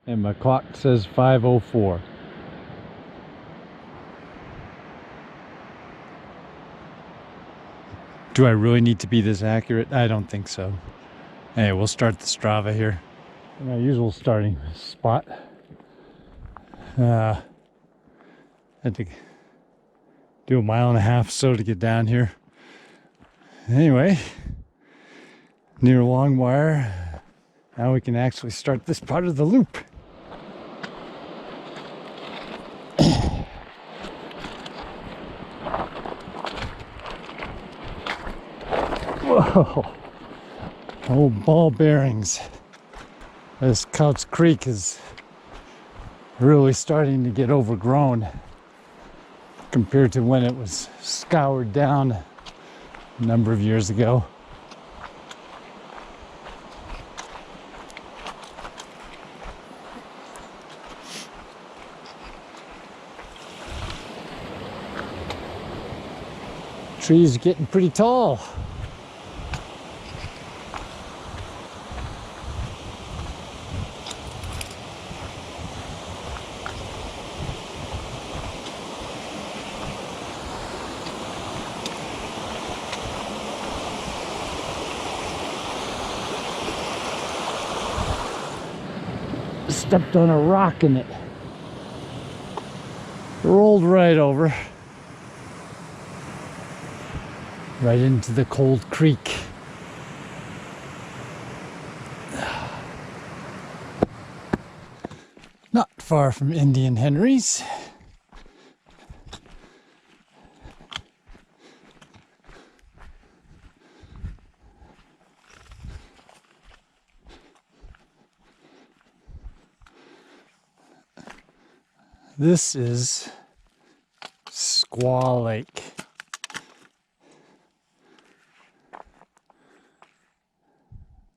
and my clock says 5:04. Do I really need to be this accurate? I don't think so. Hey, we'll start the Strava here. My usual starting spot. Had to do 1.5 miles so to get down here. Anyway, near Longwire. Now we can actually start this part of the loop. Whoa! Old ball bearings. This Couch Creek is really starting to get overgrown compared to when it was scoured down a number of years ago. Trees are getting pretty tall. Stepped on a rock in it. Rolled right over. Right into the cold creek. Not far from Indian Henry's. This is Squall Lake.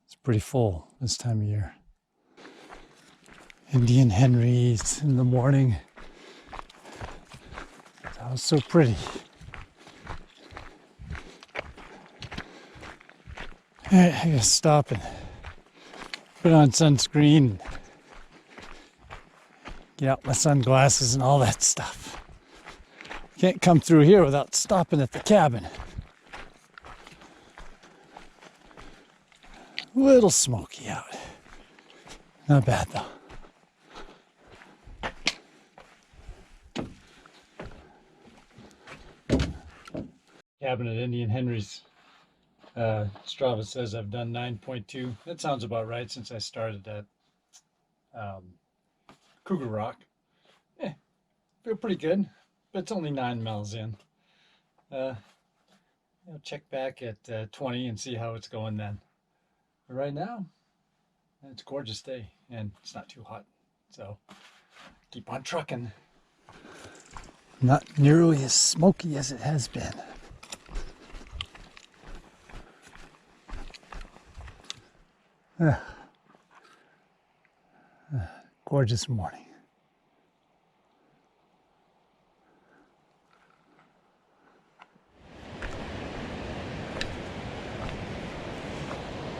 It's pretty full this time of year. Indian Henry's in the morning. That was so pretty. Alright, I gotta stop and put on sunscreen. Get out my sunglasses and all that stuff. Can't come through here without stopping at the cabin. A little smoky out. Not bad though. Cabin at Indian Henry's. Strava says I've done 9.2. That sounds about right since I started at Cougar Rock. Feel pretty good, but it's only 9 miles in. Check back at 20 and see how it's going then. But right now, it's a gorgeous day and it's not too hot. So keep on trucking. Not nearly as smoky as it has been. Gorgeous morning.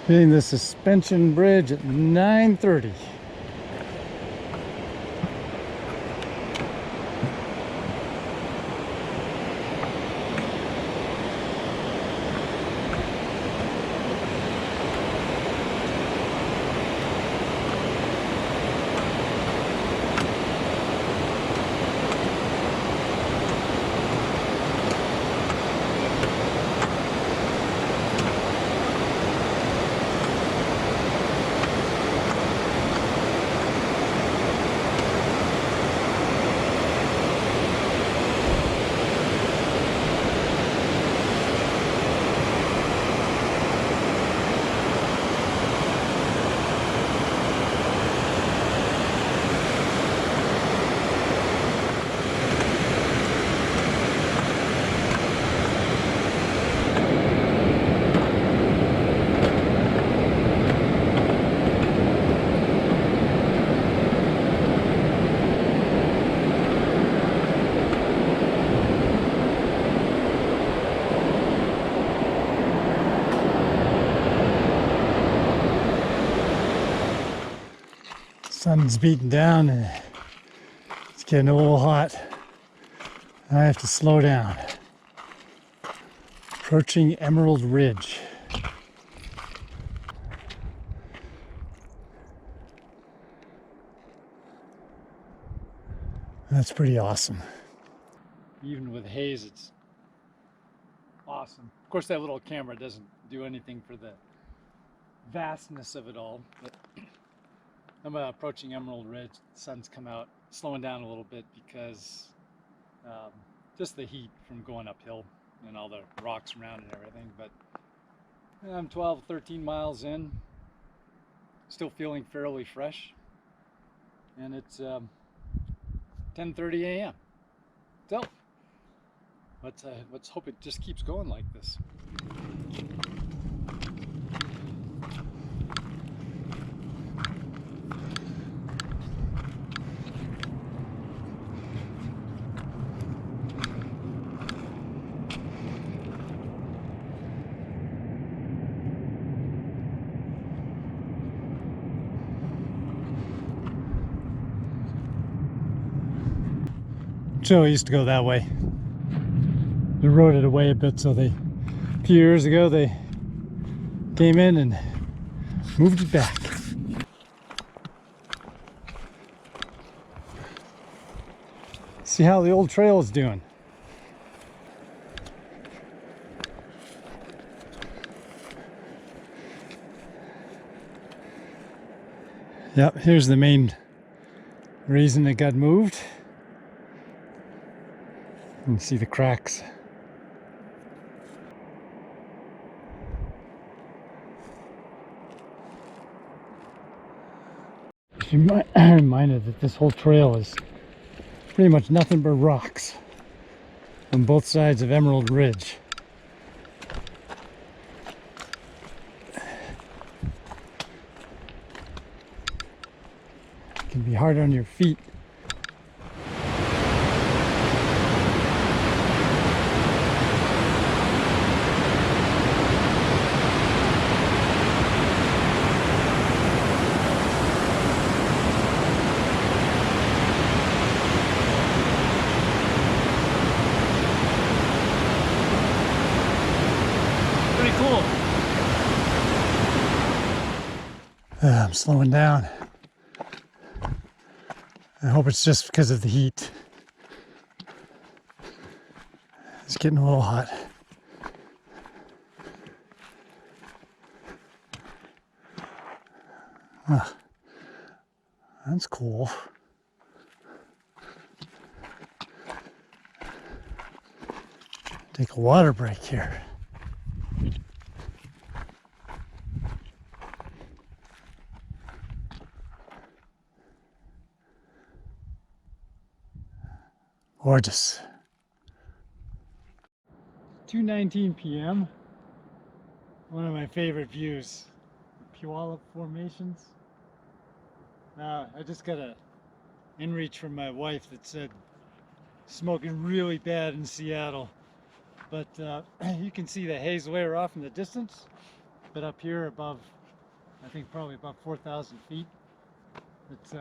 Hitting the suspension bridge at 9:30. Sun's beating down and it's getting a little hot. I have to slow down. Approaching Emerald Ridge. That's pretty awesome. Even with haze, it's awesome. Of course, that little camera doesn't do anything for the vastness of it all, but I'm approaching Emerald Ridge. The sun's come out, slowing down a little bit because just the heat from going uphill and all the rocks around and everything. But I'm 12, 13 miles in, still feeling fairly fresh, and it's 10:30 a.m. So let's hope it just keeps going like this. So I used to go that way. They eroded away a bit, so a few years ago they came in and moved it back. See how the old trail is doing. Yep, here's the main reason it got moved. You can see the cracks. I'm reminded that this whole trail is pretty much nothing but rocks on both sides of Emerald Ridge. It can be hard on your feet. Cool. I'm slowing down. I hope it's just because of the heat. It's getting a little hot. Huh. That's cool. Take a water break here. Gorgeous. 2:19 p.m. One of my favorite views. Puyallup formations. I just got a inReach from my wife that said smoking really bad in Seattle. But you can see the haze layer off in the distance. But up here above, I think probably about 4,000 feet, it's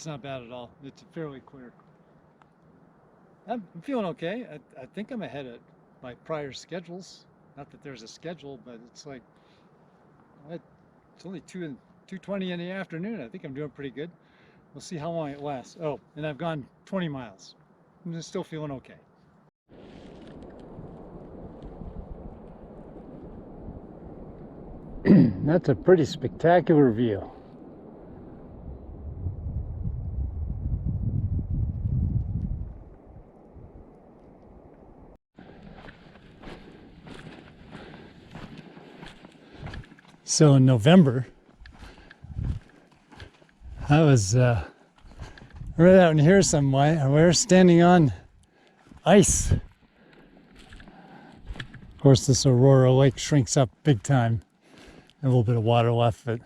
not bad at all. It's fairly clear. I'm feeling okay. I think I'm ahead of my prior schedules. Not that there's a schedule, but it's like it's only 2:20 in the afternoon. I think I'm doing pretty good. We'll see how long it lasts. Oh, and I've gone 20 miles. I'm just still feeling okay. That's a pretty spectacular view. So in November, I was right out in here somewhere, standing on ice. Of course, this Aurora Lake shrinks up big time. A little bit of water left, but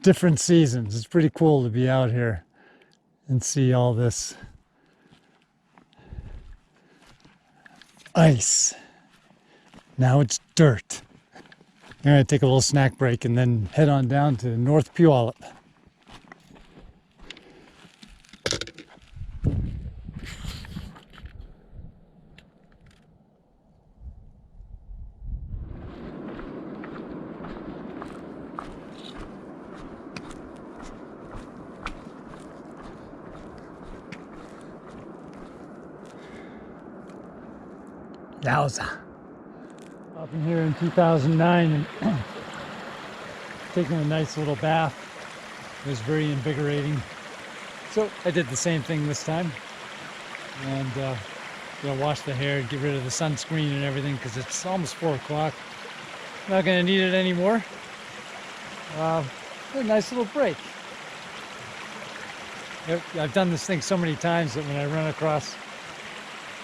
different seasons. It's pretty cool to be out here and see all this ice. Now it's dirt. I'm gonna take a little snack break and then head on down to North Puyallup. Yowza. Up in here in 2009 and taking a nice little bath. It was very invigorating. So I did the same thing this time. And wash the hair, get rid of the sunscreen and everything because it's almost 4 o'clock. Not gonna need it anymore. A nice little break. I've done this thing so many times that when I run across,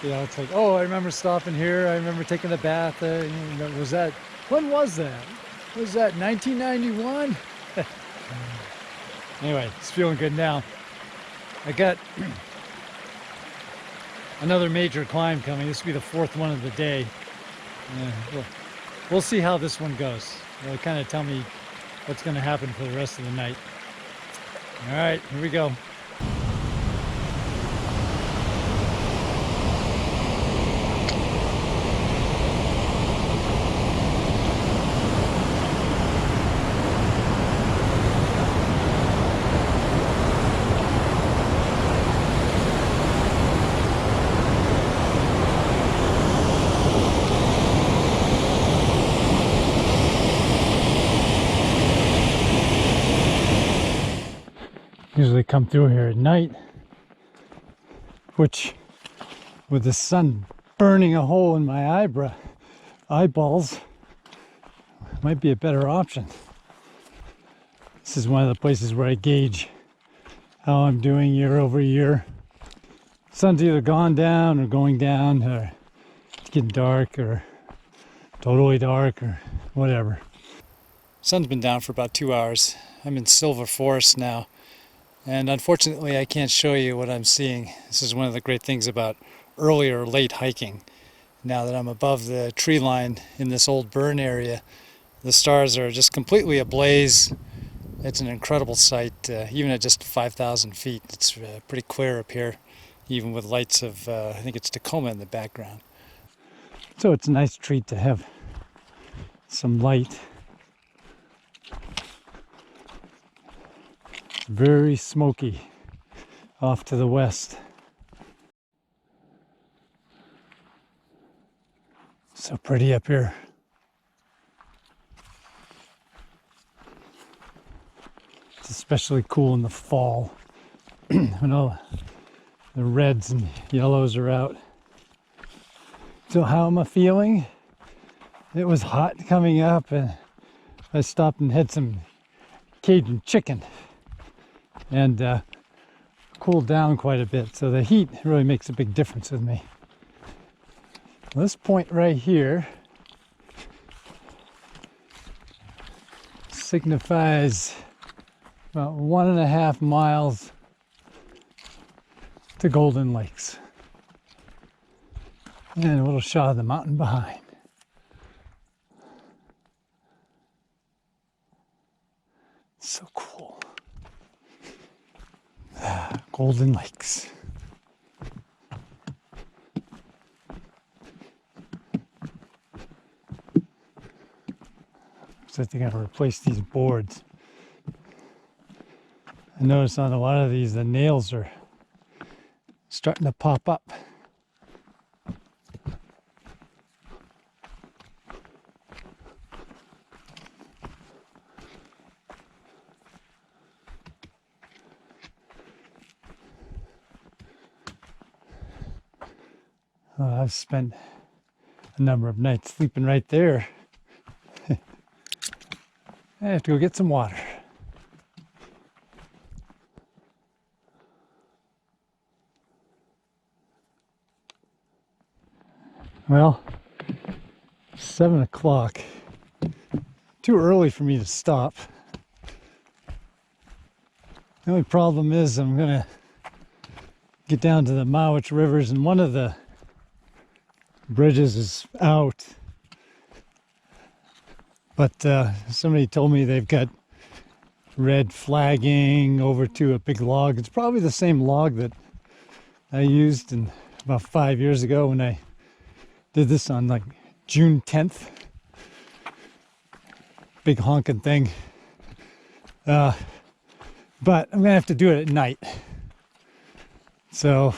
it's like, oh, I remember stopping here. I remember taking a bath. When was that? Was that 1991? Anyway, it's feeling good now. I got another major climb coming. This will be the 4th one of the day. We'll see how this one goes. It'll kind of tell me what's going to happen for the rest of the night. All right, here we go. Usually come through here at night, which with the sun burning a hole in my eyeballs might be a better option. This is one of the places where I gauge how I'm doing year over year. Sun's either gone down or going down, or it's getting dark or totally dark or whatever. Sun's been down for about 2 hours. I'm in Silver Forest now. And unfortunately, I can't show you what I'm seeing. This is one of the great things about early or late hiking. Now that I'm above the tree line in this old burn area, the stars are just completely ablaze. It's an incredible sight, even at just 5,000 feet. It's pretty clear up here, even with lights of, I think it's Tacoma in the background. So it's a nice treat to have some light. Very smoky off to the west. So pretty up here. It's especially cool in the fall when all the reds and yellows are out. So how am I feeling? It was hot coming up and I stopped and had some Cajun chicken. And cooled down quite a bit. So the heat really makes a big difference with me. This point right here signifies about 1.5 miles to Golden Lakes. And a little shot of the mountain behind. So cool. Golden Lakes. So I think I gotta replace these boards. I noticed on a lot of these the nails are starting to pop up. I've spent a number of nights sleeping right there. I have to go get some water. Well, 7 o'clock. Too early for me to stop. The only problem is I'm gonna get down to the Mowich rivers, and one of the bridges is out. But somebody told me they've got red flagging over to a big log. It's probably the same log that I used about 5 years ago when I did this on like June 10th. Big honking thing. But I'm gonna have to do it at night. So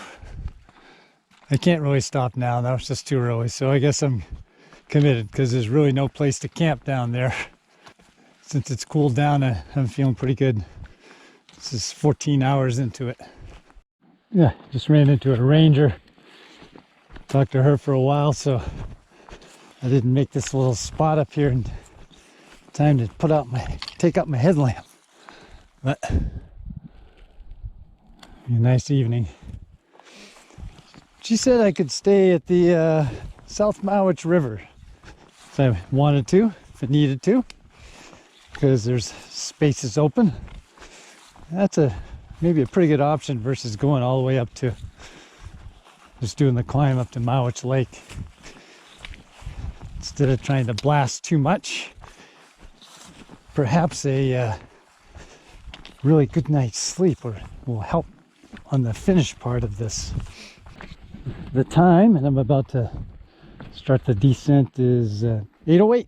I can't really stop now. That was just too early. So I guess I'm committed because there's really no place to camp down there. Since it's cooled down, I'm feeling pretty good. This is 14 hours into it. Yeah, just ran into a ranger. Talked to her for a while, so I didn't make this little spot up here in time to take up my headlamp. But be a nice evening. She said I could stay at the South Mowich River if I wanted to, if I needed to, because there's spaces open. That's maybe a pretty good option versus going all the way up to just doing the climb up to Mowich Lake. Instead of trying to blast too much, perhaps a really good night's sleep will help on the finished part of this. The time, and I'm about to start the descent, is 8:08.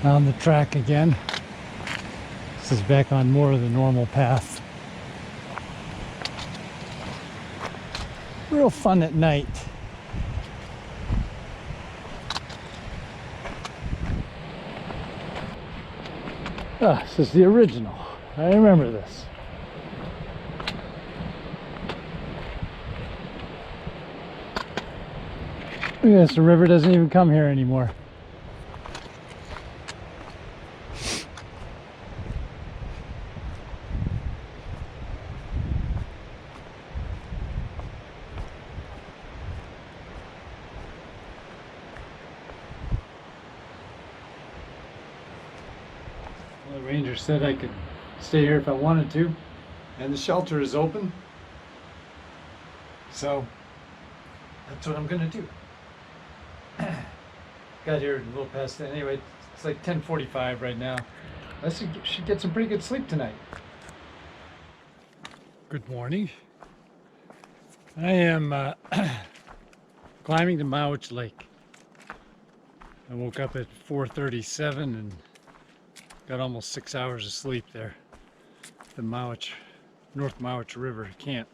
On the track again. This is back on more of the normal path. Real fun at night. This is the original. I remember this. Look at this, the river doesn't even come here anymore. The ranger said I could stay here if I wanted to, and the shelter is open, so that's what I'm gonna do. Got here a little past that. Anyway, it's like 10:45 right now. I should get some pretty good sleep tonight. Good morning. I am climbing to Mowich Lake. I woke up at 4:37 and got almost 6 hours of sleep there. The North Mowich River camp.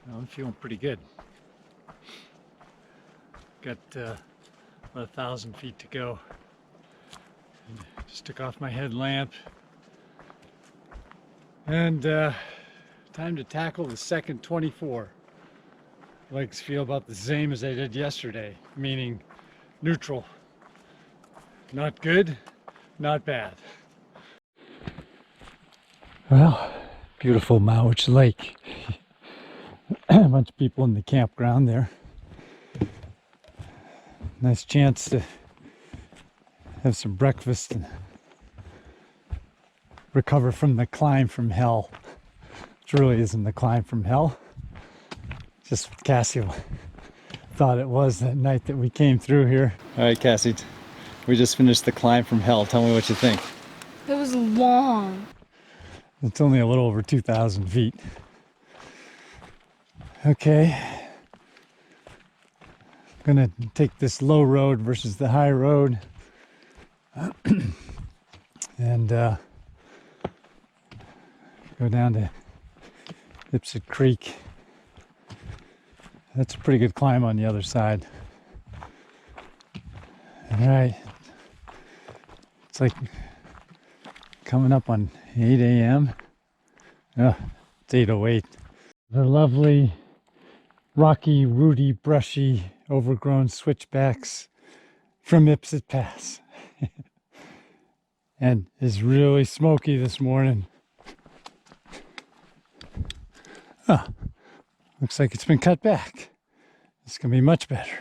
I'm feeling pretty good. Got about 1,000 feet to go. And just took off my headlamp. And time to tackle the second 24. Legs feel about the same as I did yesterday, meaning neutral. Not good, not bad. Well, beautiful Mowich Lake. A bunch of people in the campground there. Nice chance to have some breakfast and recover from the climb from hell. Which really isn't the climb from hell. Just what Cassie thought it was that night that we came through here. All right, Cassie, we just finished the climb from hell. Tell me what you think. It was long. It's only a little over 2,000 feet. Okay. I'm gonna take this low road versus the high road. And go down to Winthrop Creek. That's a pretty good climb on the other side. All right. It's like coming up on 8 a.m. Oh, it's 8:08. The lovely, rocky, rooty, brushy, overgrown switchbacks from Ipsit Pass. And it's really smoky this morning. Oh, looks like it's been cut back. It's gonna be much better.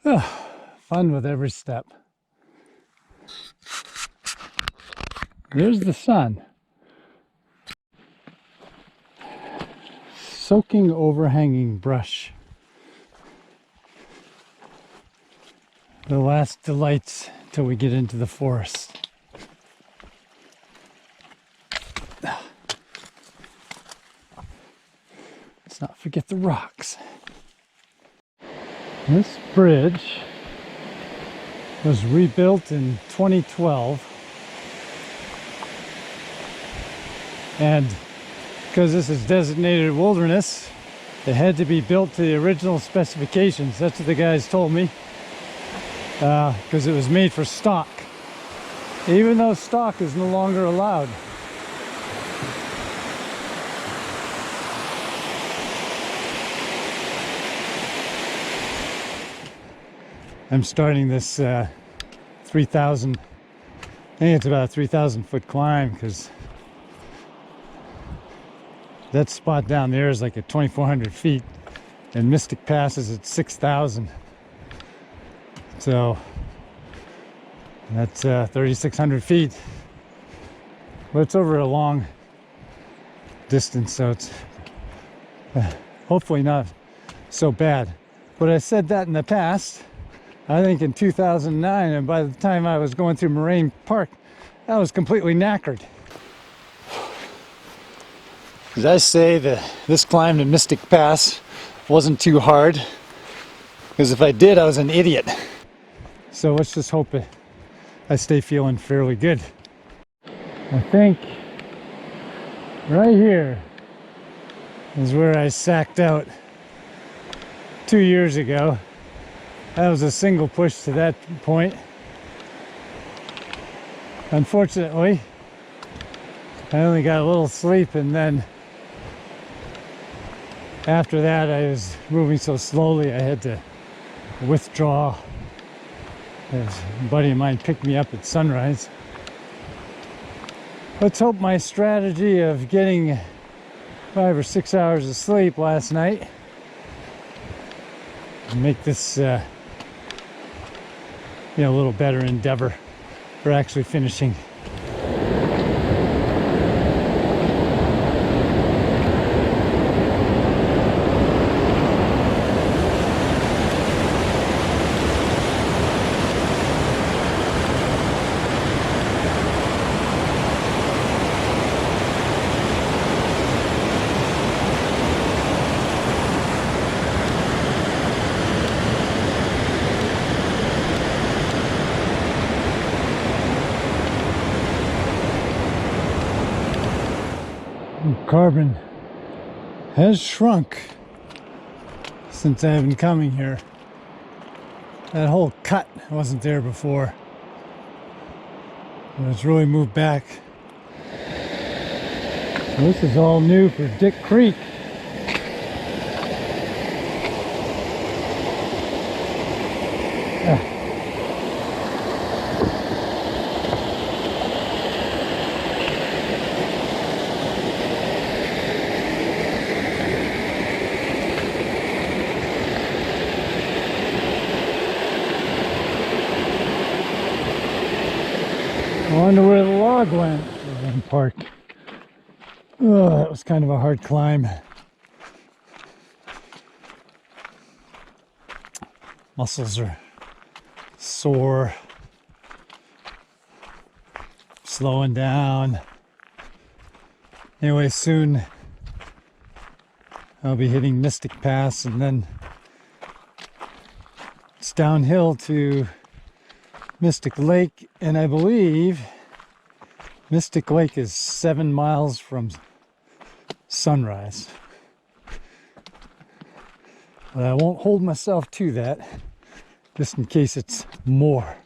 Oh, fun with every step. There's the sun. Soaking overhanging brush. The last delights till we get into the forest. Let's not forget the rocks. This bridge was rebuilt in 2012. And because this is designated wilderness, it had to be built to the original specifications. That's what the guys told me. Because it was made for stock, even though stock is no longer allowed. I'm starting this 3,000, I think it's about a 3,000 foot climb, because that spot down there is like at 2,400 feet and Mystic Pass is at 6,000. So that's 3,600 feet, but it's over a long distance, so it's hopefully not so bad. But I said that in the past, I think in 2009, and by the time I was going through Moraine Park, I was completely knackered. As I say, this climb to Mystic Pass wasn't too hard, because if I did, I was an idiot. So let's just hope I stay feeling fairly good. I think right here is where I sacked out 2 years ago. That was a single push to that point. Unfortunately, I only got a little sleep, and then after that I was moving so slowly I had to withdraw. A buddy of mine picked me up at sunrise. Let's hope my strategy of getting 5 or 6 hours of sleep last night make this a little better endeavor for actually finishing. Carbon has shrunk since I've been coming here. That whole cut wasn't there before. It's really moved back. So this is all new for Dick Creek. I wonder where the log went. In park. Oh, that was kind of a hard climb. Muscles are sore. slowing down. Anyway, soon I'll be hitting Mystic Pass, and then it's downhill to Mystic Lake, and I believe Mystic Lake is 7 miles from Sunrise. But I won't hold myself to that, just in case it's more.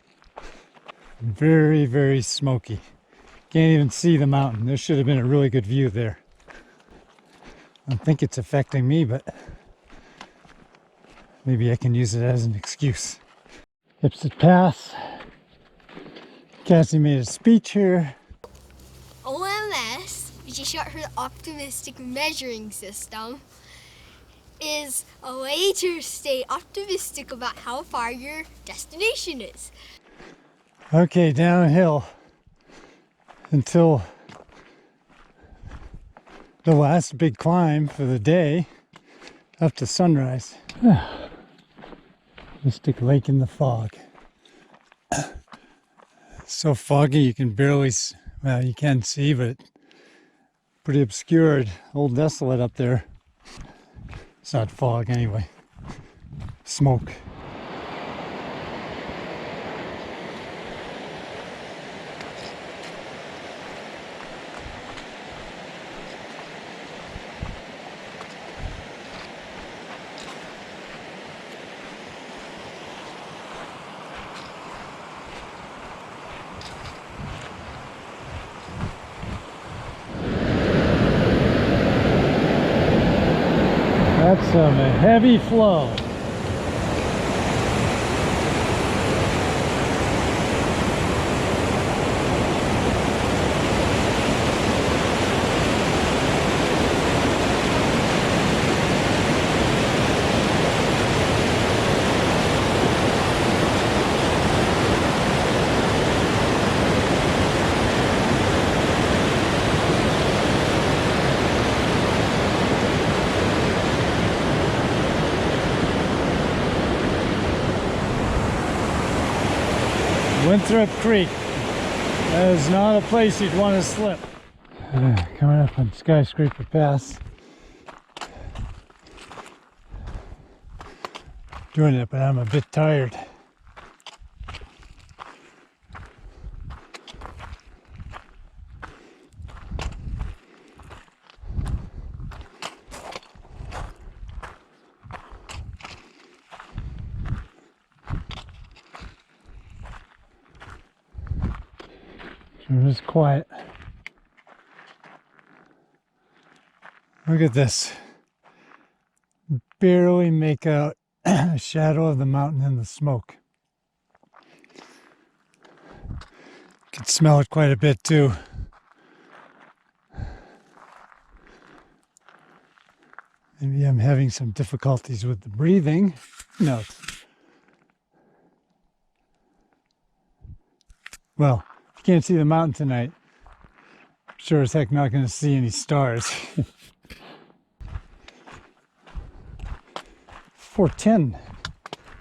Very, very smoky. Can't even see the mountain. There should have been a really good view there. I don't think it's affecting me, but maybe I can use it as an excuse. Ipsit Pass. Cassie made a speech here. OMS, which is short for the Optimistic Measuring System, is a way to stay optimistic about how far your destination is. Okay, downhill until the last big climb for the day, up to Sunrise. Mystic Lake in the fog. So foggy you can barely, well, you can see, but pretty obscured. Old desolate up there. It's not fog anyway. Smoke. That's some heavy flow. Winthrop Creek. That is not a place you'd want to slip. Coming up on Skyscraper Pass. Doing it, but I'm a bit tired. It was quiet. Look at this. Barely make out a shadow of the mountain in the smoke. Can smell it quite a bit too. Maybe I'm having some difficulties with the breathing. No. Well, if you can't see the mountain tonight, I'm sure as heck not going to see any stars. 410,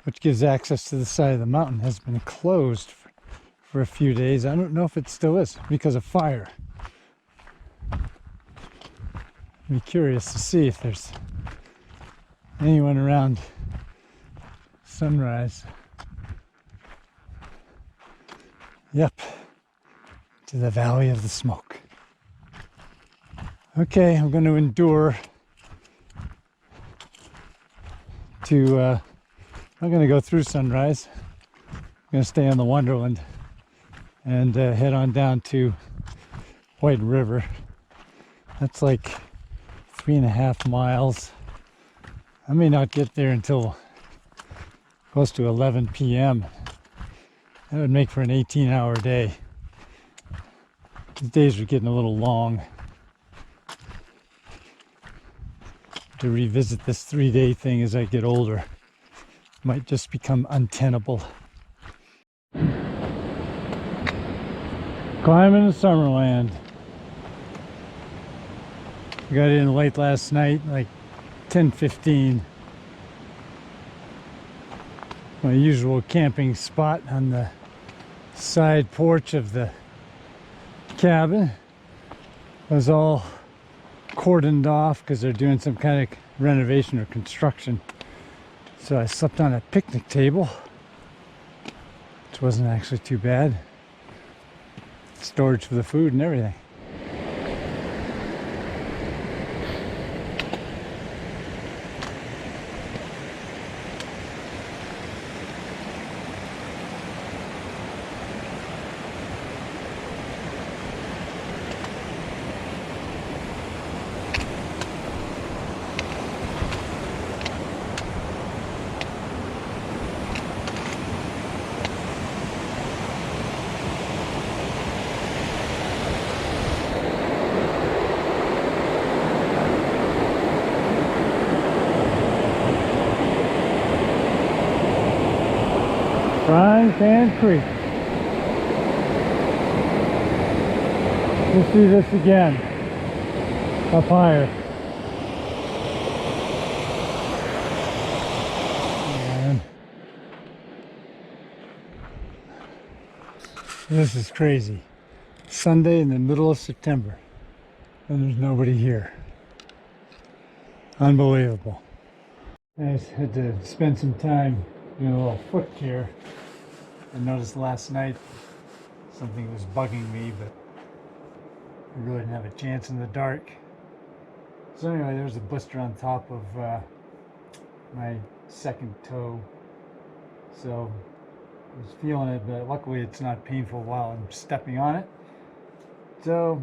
which gives access to the side of the mountain, has been closed for a few days. I don't know if it still is because of fire. I'd be curious to see if there's anyone around Sunrise. Yep, to the Valley of the Smoke. Okay, I'm going to endure to, I'm going to go through Sunrise. I'm going to stay on the Wonderland and head on down to White River. That's like 3.5 miles. I may not get there until close to 11 p.m. That would make for an 18-hour day. These days are getting a little long. To revisit this 3-day thing as I get older might just become untenable. Climbing to Summerland. We got in late last night, like 10:15. My usual camping spot on the side porch of the cabin was all cordoned off because they're doing some kind of renovation or construction. So I slept on a picnic table, which wasn't actually too bad. Storage for the food and everything. Sand Creek. We'll see this again up higher. And this is crazy. Sunday in the middle of September, and there's nobody here. Unbelievable. I just had to spend some time doing a little foot care. I noticed last night something was bugging me, but I really didn't have a chance in the dark. So anyway, there was a blister on top of my second toe. So I was feeling it, but luckily it's not painful while I'm stepping on it. So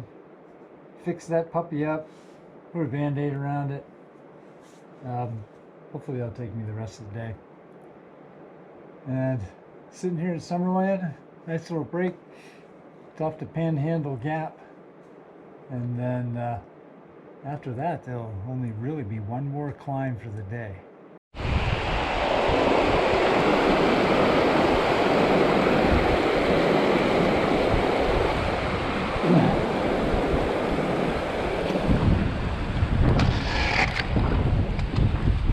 fix that puppy up, put a band-aid around it. Hopefully that'll take me the rest of the day. And sitting here at Summerland, nice little break. It's off to Panhandle Gap, and then after that there'll only really be one more climb for the day.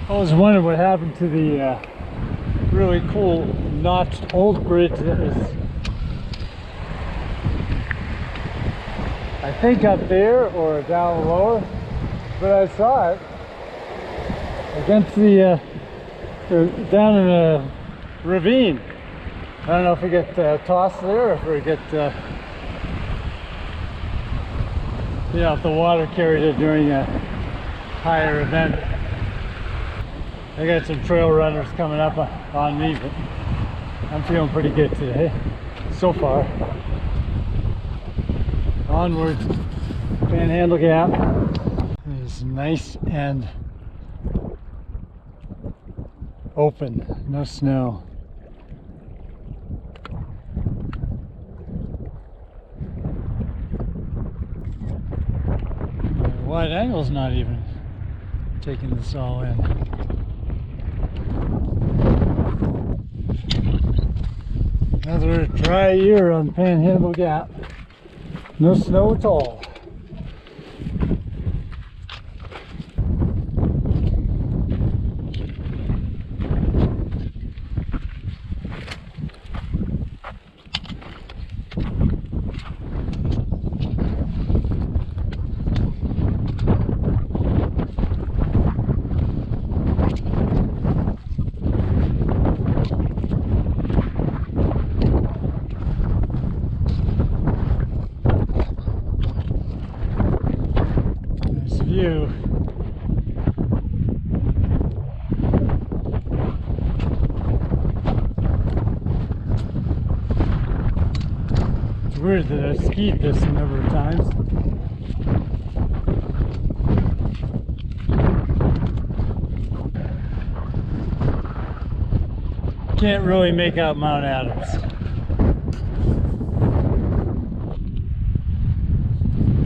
I was wondering what happened to the really cool notched old bridge that was, I think, up there or down lower, but I saw it against the down in a ravine. I don't know if we get tossed there or if we get if the water carried it during a higher event. I got some trail runners coming up on me, but I'm feeling pretty good today, so far. Onwards, Panhandle Gap. It is nice and open, no snow. The wide angle's not even taking this all in. Another dry year on Panhandle Gap. No snow at all. View. It's weird that I skied this a number of times. Can't really make out Mount Adams.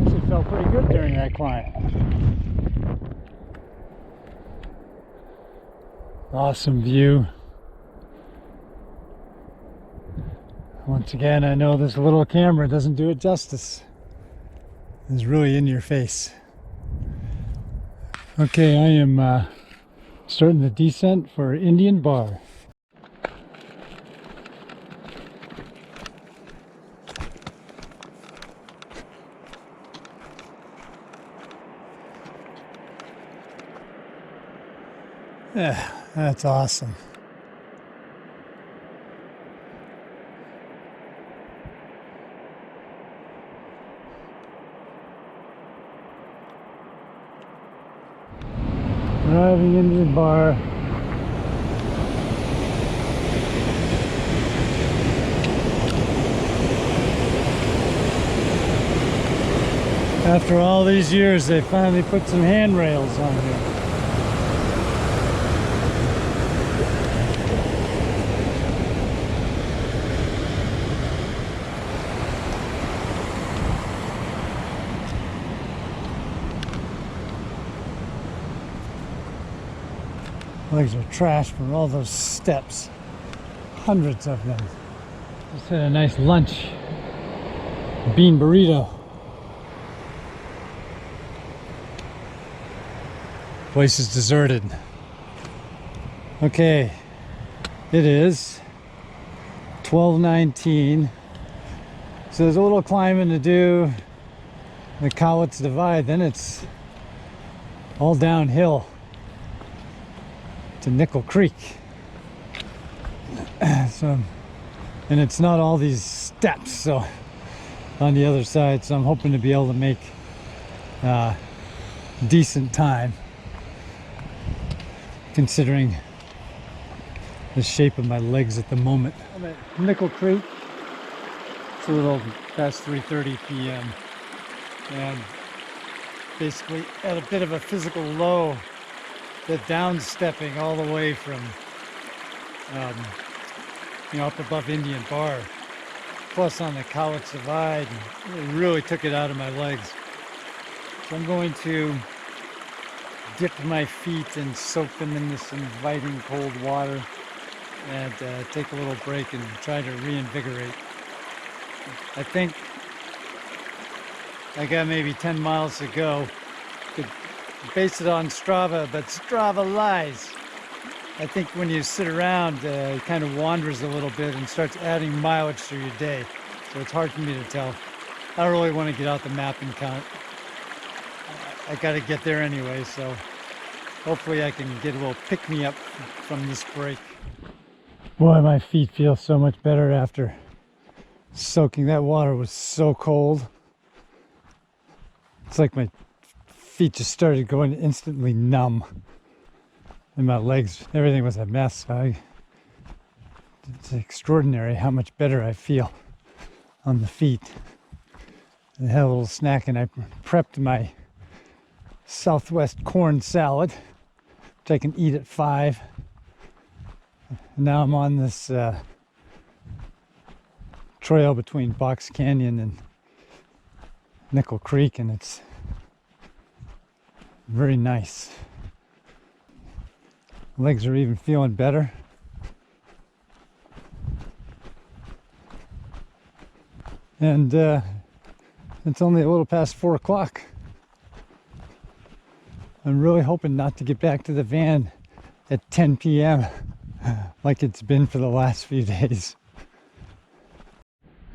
Actually felt pretty good during that climb. Awesome view. Once again, I know this little camera doesn't do it justice. It's really in your face. Okay, I am starting the descent for Indian Bar. Yeah, that's awesome. Driving into the bar. After all these years, they finally put some handrails on here. Legs are trashed from all those steps. Hundreds of them. Just had a nice lunch. Bean burrito. Place is deserted. Okay, it is 12:19. So there's a little climbing to do. The Cowlitz Divide, then it's all downhill to Nickel Creek. So, and it's not all these steps, so on the other side. So I'm hoping to be able to make decent time, considering the shape of my legs at the moment. I'm at Nickel Creek. It's a little past 3:30 p.m. and basically at a bit of a physical low. The downstepping all the way from up above Indian Bar, plus on the Cowlitz Divide, it really took it out of my legs. So I'm going to dip my feet and soak them in this inviting cold water and take a little break and try to reinvigorate. I think I got maybe 10 miles to go. Could base it on Strava, but Strava lies. I think when you sit around, it kind of wanders a little bit and starts adding mileage to your day. So it's hard for me to tell. I don't really want to get out the map and count. I got to get there anyway, so hopefully I can get a little pick-me-up from this break. Boy, my feet feel so much better after soaking. That water was so cold. It's like my feet just started going instantly numb. And my legs, everything was a mess. It's extraordinary how much better I feel on the feet. I had a little snack and I prepped my Southwest corn salad, which I can eat at 5. Now I'm on this trail between Box Canyon and Nickel Creek, and it's very nice. Legs are even feeling better. And it's only a little past 4 o'clock. I'm really hoping not to get back to the van at 10 p.m. like it's been for the last few days.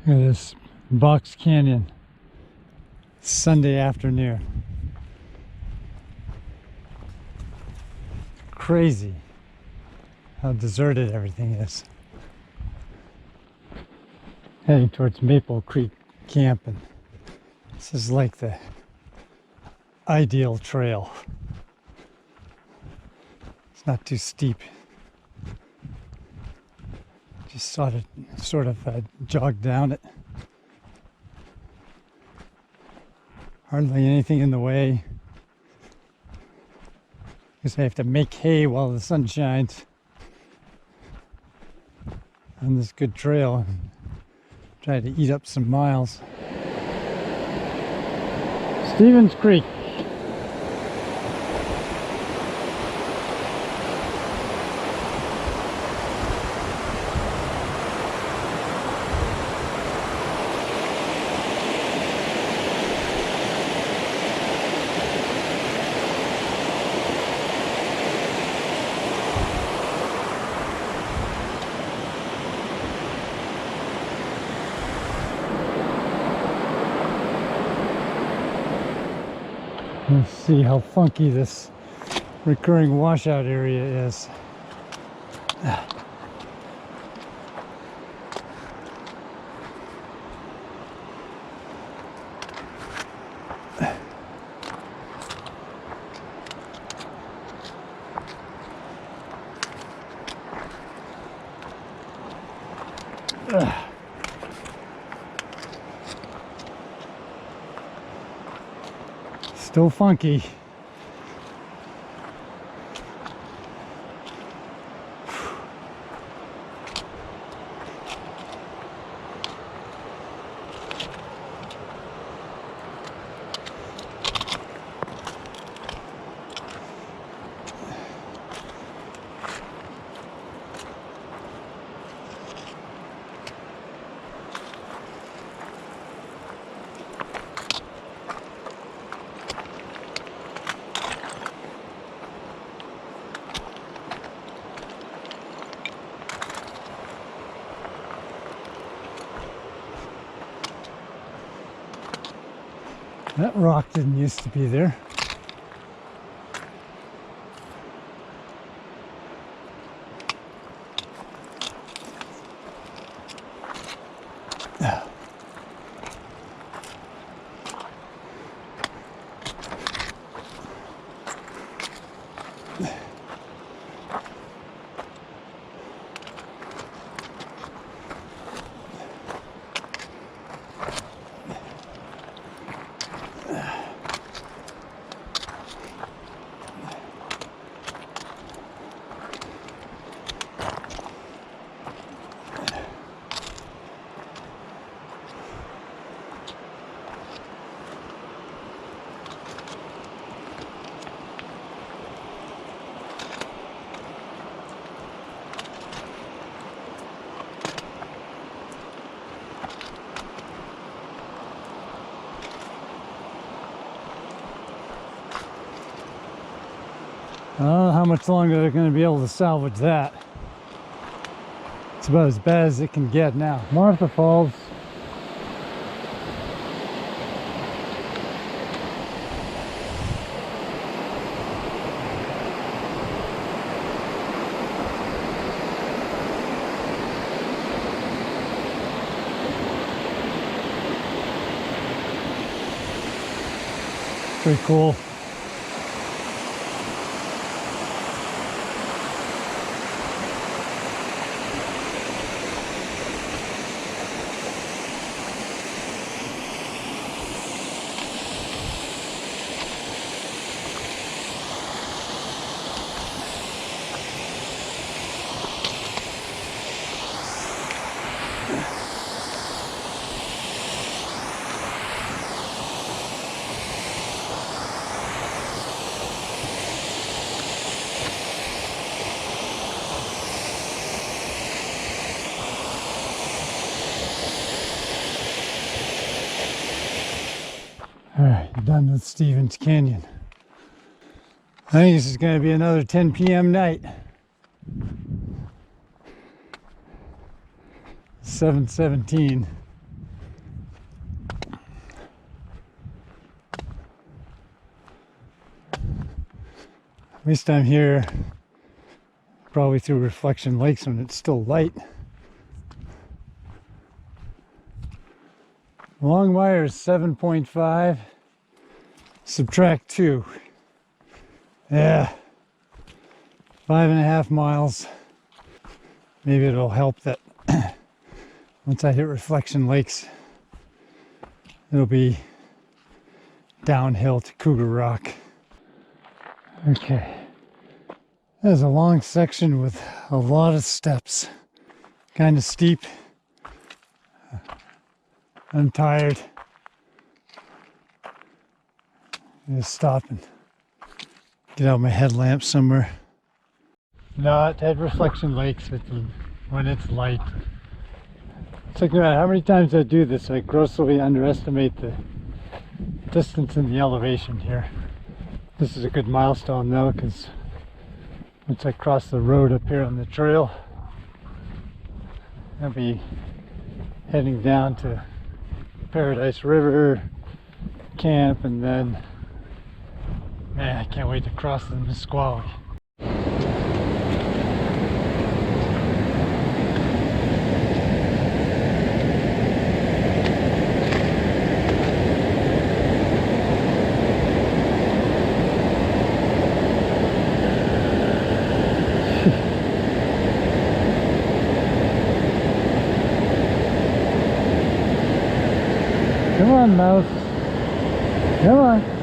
Look at this Box Canyon, Sunday afternoon. Crazy how deserted everything is. Heading towards Maple Creek Camp, and this is like the ideal trail. It's not too steep. Just sort of jogged down it. Hardly anything in the way. Because I have to make hay while the sun shines on this good trail. Try to eat up some miles. Stevens Creek. Let's see how funky this recurring washout area is. Still funky. That rock didn't used to be there. I don't know how much longer they're going to be able to salvage that. It's about as bad as it can get now. Martha Falls. Pretty cool. Alright, done with Stevens Canyon. I think this is going to be another 10 p.m. night. 7:17. At least I'm here probably through Reflection Lakes when it's still light. Long wire is 7.5. Subtract 2. Yeah. 5.5 miles. Maybe it'll help that once I hit Reflection Lakes, it'll be downhill to Cougar Rock. Okay. There's a long section with a lot of steps. Kind of steep. I'm tired. Just stop and get out my headlamp somewhere. Not at Reflection Lakes when it's light. It's like, no matter how many times I do this, I grossly underestimate the distance and the elevation here. This is a good milestone though, because once I cross the road up here on the trail, I'll be heading down to Paradise River camp, and then Man, I can't wait to cross the Squall Lake. Come on, mouse. Come on.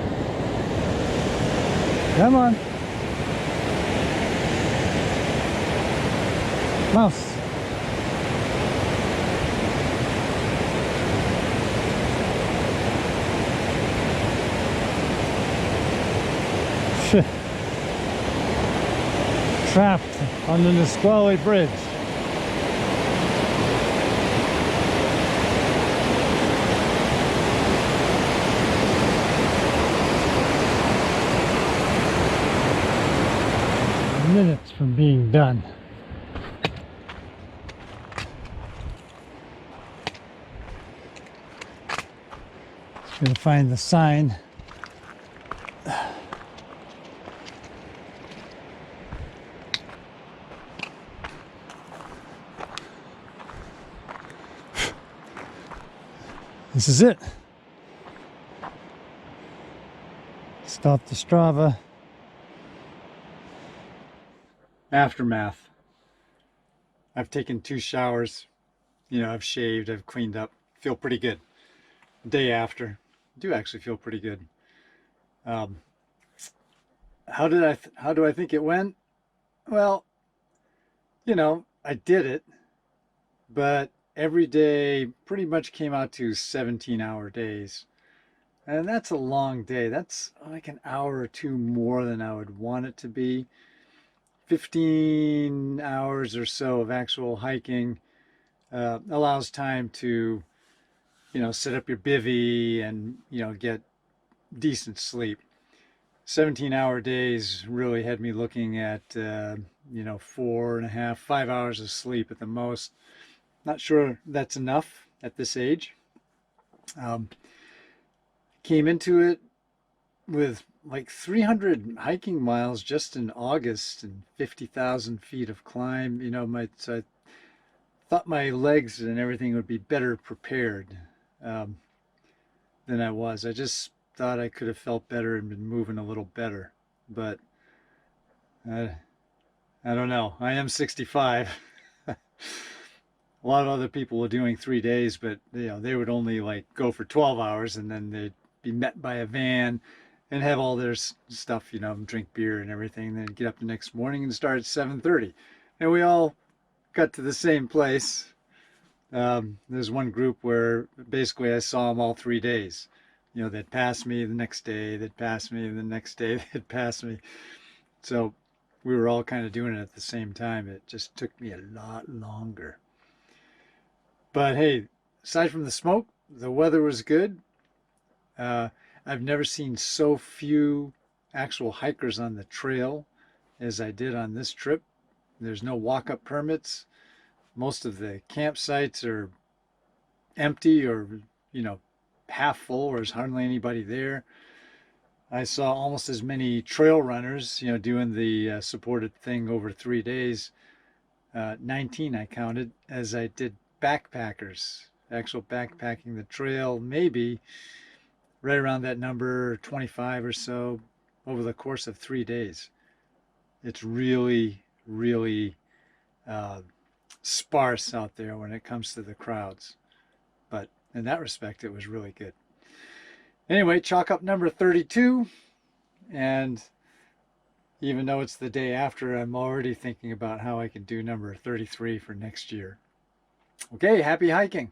Come on. Mouse. Trapped on the Squall Lake Bridge. Minutes from being done. Just gonna find the sign. This is it. Stop the Strava. Aftermath. I've taken 2 showers. You know, I've shaved, I've cleaned up. Feel pretty good. Day after, I do actually feel pretty good. How do I think it went? Well, you know, I did it, but every day pretty much came out to 17-hour days. And that's a long day. That's like an hour or two more than I would want it to be. 15 hours or so of actual hiking allows time to, you know, set up your bivvy and, you know, get decent sleep. 17-hour days really had me looking at, you know, 4.5, 5 hours of sleep at the most. Not sure that's enough at this age. Came into it with like 300 hiking miles just in August and 50,000 feet of climb. You know, so I thought my legs and everything would be better prepared than I was. I just thought I could have felt better and been moving a little better, but I don't know. I am 65. A lot of other people were doing 3 days, but you know, they would only like go for 12 hours and then they'd be met by a van and have all their stuff, you know, drink beer and everything, then get up the next morning and start at 7:30. And we all got to the same place. There's one group where basically I saw them all 3 days. You know, they'd pass me the next day, they'd pass me the next day, they'd pass me. So we were all kind of doing it at the same time. It just took me a lot longer. But hey, aside from the smoke, the weather was good. I've never seen so few actual hikers on the trail as I did on this trip. There's no walk-up permits. Most of the campsites are empty or, you know, half full, or there's hardly anybody there. I saw almost as many trail runners, you know, doing the supported thing over 3 days. 19 I counted, as I did backpackers, actual backpacking the trail, maybe right around that number, 25 or so over the course of 3 days. It's really, really sparse out there when it comes to the crowds. But in that respect, it was really good. Anyway, chalk up number 32. And even though it's the day after, I'm already thinking about how I can do number 33 for next year. Okay, happy hiking.